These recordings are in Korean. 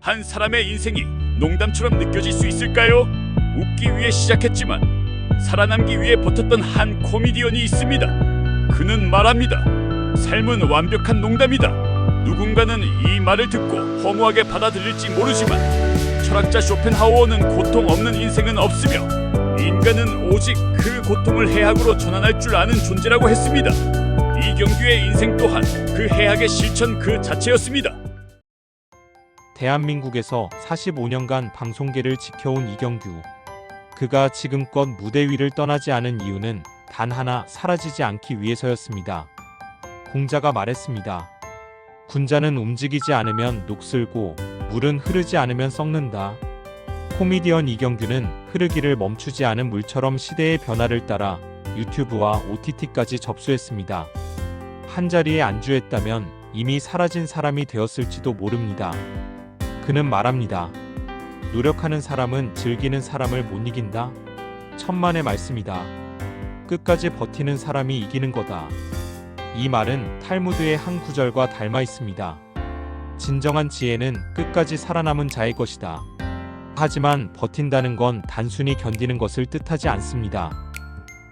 한 사람의 인생이 농담처럼 느껴질 수 있을까요? 웃기 위해 시작했지만 살아남기 위해 버텼던 한 코미디언이 있습니다. 그는 말합니다. 삶은 완벽한 농담이다. 누군가는 이 말을 듣고 허무하게 받아들일지 모르지만 철학자 쇼펜하우어는 고통 없는 인생은 없으며 인간은 오직 그 고통을 해학으로 전환할 줄 아는 존재라고 했습니다. 이경규의 인생 또한 그 해학의 실천 그 자체였습니다. 대한민국에서 45년간 방송계를 지켜온 이경규. 그가 지금껏 무대 위를 떠나지 않은 이유는 단 하나, 사라지지 않기 위해서였습니다. 공자가 말했습니다. 군자는 움직이지 않으면 녹슬고 물은 흐르지 않으면 썩는다. 코미디언 이경규는 흐르기를 멈추지 않은 물처럼 시대의 변화를 따라 유튜브와 OTT까지 접수했습니다. 한자리에 안주했다면 이미 사라진 사람이 되었을지도 모릅니다. 그는 말합니다. 노력하는 사람은 즐기는 사람을 못 이긴다. 천만의 말씀이다. 끝까지 버티는 사람이 이기는 거다. 이 말은 탈무드의 한 구절과 닮아 있습니다. 진정한 지혜는 끝까지 살아남은 자의 것이다. 하지만 버틴다는 건 단순히 견디는 것을 뜻하지 않습니다.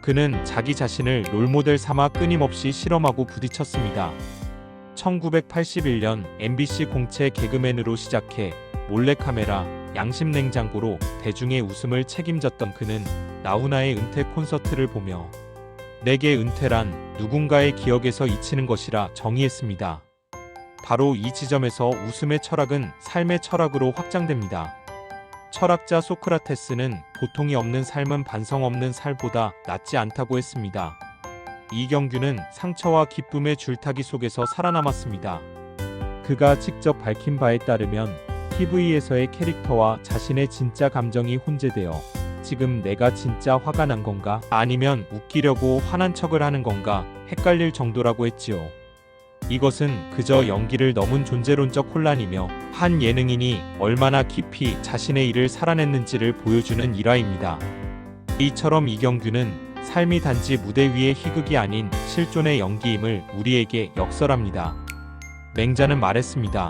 그는 자기 자신을 롤모델 삼아 끊임없이 실험하고 부딪혔습니다. 1981년 MBC 공채 개그맨으로 시작해 몰래카메라, 양심냉장고로 대중의 웃음을 책임졌던 그는 나훈아의 은퇴 콘서트를 보며 내게 은퇴란 누군가의 기억에서 잊히는 것이라 정의했습니다. 바로 이 지점에서 웃음의 철학은 삶의 철학으로 확장됩니다. 철학자 소크라테스는 고통이 없는 삶은 반성 없는 살보다 낫지 않다고 했습니다. 이경규는 상처와 기쁨의 줄타기 속에서 살아남았습니다. 그가 직접 밝힌 바에 따르면 TV에서의 캐릭터와 자신의 진짜 감정이 혼재되어 지금 내가 진짜 화가 난 건가 아니면 웃기려고 화난 척을 하는 건가 헷갈릴 정도라고 했지요. 이것은 그저 연기를 넘은 존재론적 혼란이며 한 예능인이 얼마나 깊이 자신의 일을 살아냈는지를 보여주는 일화입니다. 이처럼 이경규는 삶이 단지 무대 위의 희극이 아닌 실존의 연기임을 우리에게 역설합니다. 맹자는 말했습니다.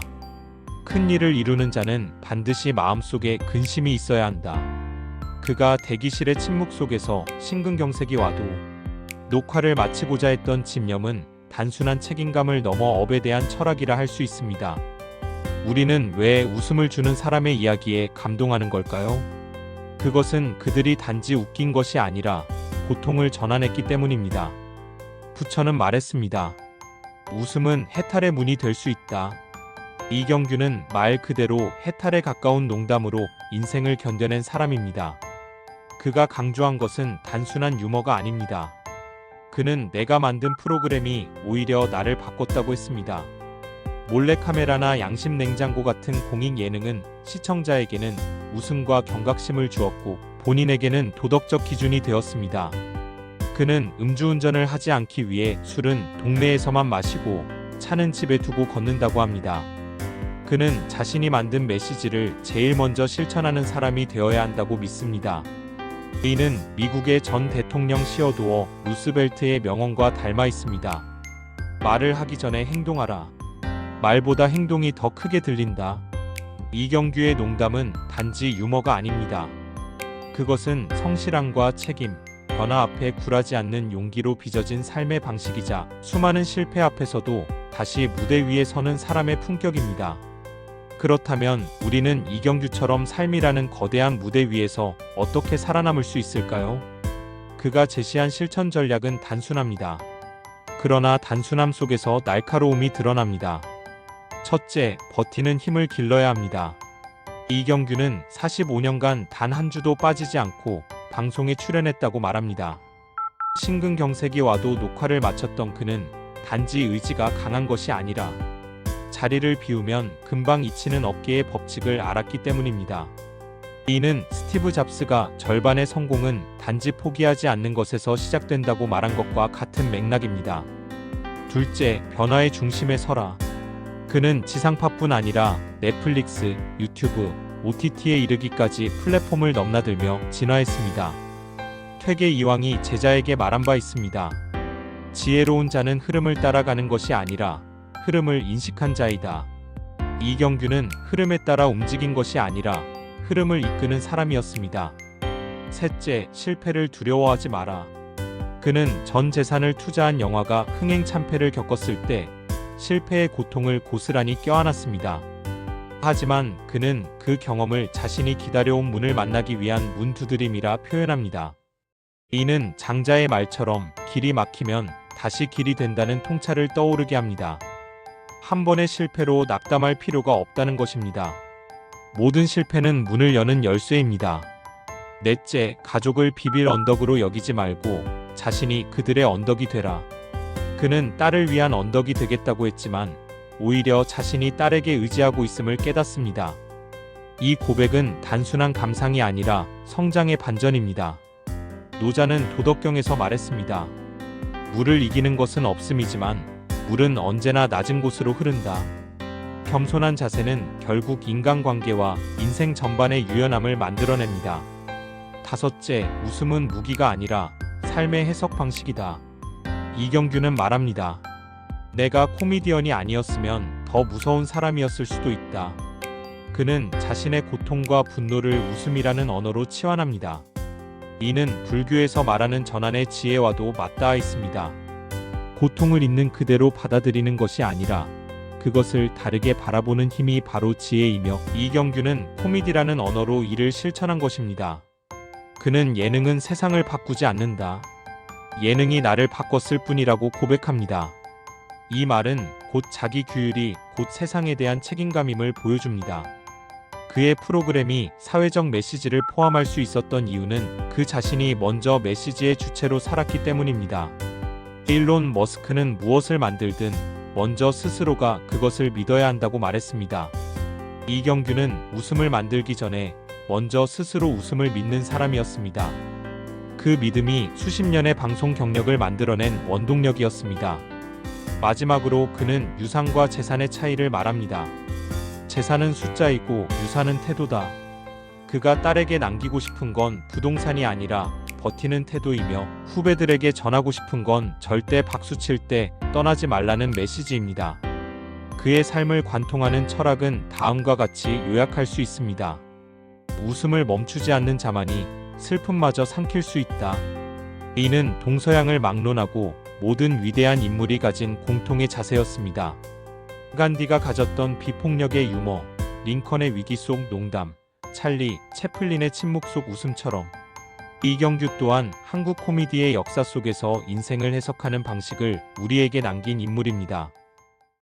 큰 일을 이루는 자는 반드시 마음속에 근심이 있어야 한다. 그가 대기실의 침묵 속에서 심근경색이 와도 녹화를 마치고자 했던 집념은 단순한 책임감을 넘어 업에 대한 철학이라 할 수 있습니다. 우리는 왜 웃음을 주는 사람의 이야기에 감동하는 걸까요? 그것은 그들이 단지 웃긴 것이 아니라 고통을 전환했기 때문입니다. 부처는 말했습니다. 웃음은 해탈의 문이 될 수 있다. 이경규는 말 그대로 해탈에 가까운 농담으로 인생을 견뎌낸 사람입니다. 그가 강조한 것은 단순한 유머가 아닙니다. 그는 내가 만든 프로그램이 오히려 나를 바꿨다고 했습니다. 몰래카메라나 양심냉장고 같은 공익 예능은 시청자에게는 웃음과 경각심을 주었고 본인에게는 도덕적 기준이 되었습니다. 그는 음주운전을 하지 않기 위해 술은 동네에서만 마시고 차는 집에 두고 걷는다고 합니다. 그는 자신이 만든 메시지를 제일 먼저 실천하는 사람이 되어야 한다고 믿습니다. 이는 미국의 전 대통령 시어도어 루스벨트의 명언과 닮아 있습니다. 말을 하기 전에 행동하라. 말보다 행동이 더 크게 들린다. 이경규의 농담은 단지 유머가 아닙니다. 그것은 성실함과 책임, 변화 앞에 굴하지 않는 용기로 빚어진 삶의 방식이자 수많은 실패 앞에서도 다시 무대 위에 서는 사람의 품격입니다. 그렇다면 우리는 이경규처럼 삶이라는 거대한 무대 위에서 어떻게 살아남을 수 있을까요? 그가 제시한 실천 전략은 단순합니다. 그러나 단순함 속에서 날카로움이 드러납니다. 첫째, 버티는 힘을 길러야 합니다. 이경규는 45년간 단 한 주도 빠지지 않고 방송에 출연했다고 말합니다. 심근경색이 와도 녹화를 마쳤던 그는 단지 의지가 강한 것이 아니라 자리를 비우면 금방 잊히는 업계의 법칙을 알았기 때문입니다. 이는 스티브 잡스가 절반의 성공은 단지 포기하지 않는 것에서 시작된다고 말한 것과 같은 맥락입니다. 둘째, 변화의 중심에 서라. 그는 지상파뿐 아니라 넷플릭스, 유튜브, OTT에 이르기까지 플랫폼을 넘나들며 진화했습니다. 퇴계 이황이 제자에게 말한 바 있습니다. 지혜로운 자는 흐름을 따라가는 것이 아니라 흐름을 인식한 자이다. 이경규는 흐름에 따라 움직인 것이 아니라 흐름을 이끄는 사람이었습니다. 셋째, 실패를 두려워하지 마라. 그는 전 재산을 투자한 영화가 흥행참패를 겪었을 때 실패의 고통을 고스란히 껴안았습니다. 하지만 그는 그 경험을 자신이 기다려온 문을 만나기 위한 문두드림이라 표현합니다. 이는 장자의 말처럼 길이 막히면 다시 길이 된다는 통찰을 떠오르게 합니다. 한 번의 실패로 낙담할 필요가 없다는 것입니다. 모든 실패는 문을 여는 열쇠입니다. 넷째, 가족을 비빌 언덕으로 여기지 말고 자신이 그들의 언덕이 되라. 그는 딸을 위한 언덕이 되겠다고 했지만 오히려 자신이 딸에게 의지하고 있음을 깨닫습니다. 이 고백은 단순한 감상이 아니라 성장의 반전입니다. 노자는 도덕경에서 말했습니다. 물을 이기는 것은 없음이지만 물은 언제나 낮은 곳으로 흐른다. 겸손한 자세는 결국 인간관계와 인생 전반의 유연함을 만들어냅니다. 다섯째, 웃음은 무기가 아니라 삶의 해석 방식이다. 이경규는 말합니다. 내가 코미디언이 아니었으면 더 무서운 사람이었을 수도 있다. 그는 자신의 고통과 분노를 웃음이라는 언어로 치환합니다. 이는 불교에서 말하는 전환의 지혜와도 맞닿아 있습니다. 고통을 있는 그대로 받아들이는 것이 아니라 그것을 다르게 바라보는 힘이 바로 지혜이며 이경규는 코미디라는 언어로 이를 실천한 것입니다. 그는 예능은 세상을 바꾸지 않는다. 예능이 나를 바꿨을 뿐이라고 고백합니다. 이 말은 곧 자기 규율이 곧 세상에 대한 책임감임을 보여줍니다. 그의 프로그램이 사회적 메시지를 포함할 수 있었던 이유는 그 자신이 먼저 메시지의 주체로 살았기 때문입니다. 일론 머스크는 무엇을 만들든 먼저 스스로가 그것을 믿어야 한다고 말했습니다. 이경규는 웃음을 만들기 전에 먼저 스스로 웃음을 믿는 사람이었습니다. 그 믿음이 수십 년의 방송 경력을 만들어낸 원동력이었습니다. 마지막으로 그는 유산과 재산의 차이를 말합니다. 재산은 숫자이고 유산은 태도다. 그가 딸에게 남기고 싶은 건 부동산이 아니라 버티는 태도이며 후배들에게 전하고 싶은 건 절대 박수칠 때 떠나지 말라는 메시지입니다. 그의 삶을 관통하는 철학은 다음과 같이 요약할 수 있습니다. 웃음을 멈추지 않는 자만이 슬픔마저 삼킬 수 있다. 이는 동서양을 막론하고 모든 위대한 인물이 가진 공통의 자세였습니다. 간디가 가졌던 비폭력의 유머, 링컨의 위기 속 농담, 찰리 채플린의 침묵 속 웃음처럼 이경규 또한 한국 코미디의 역사 속에서 인생을 해석하는 방식을 우리에게 남긴 인물입니다.